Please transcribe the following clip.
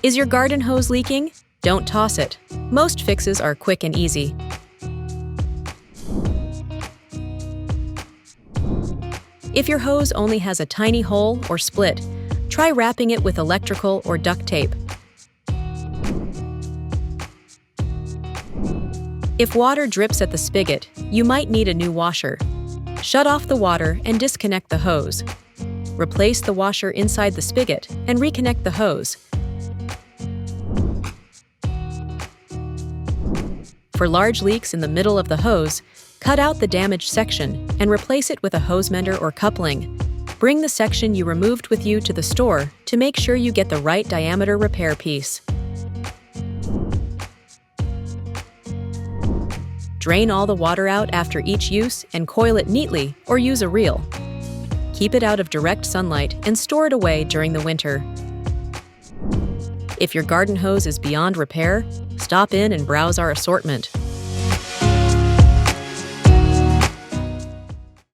Is your garden hose leaking? Don't toss it. Most fixes are quick and easy. If your hose only has a tiny hole or split, try wrapping it with electrical or duct tape. If water drips at the spigot, you might need a new washer. Shut off the water and disconnect the hose. Replace the washer inside the spigot and reconnect the hose. For large leaks in the middle of the hose, cut out the damaged section and replace it with a hose mender or coupling. Bring the section you removed with you to the store to make sure you get the right diameter repair piece. Drain all the water out after each use and coil it neatly or use a reel. Keep it out of direct sunlight and store it away during the winter. If your garden hose is beyond repair, stop in and browse our assortment.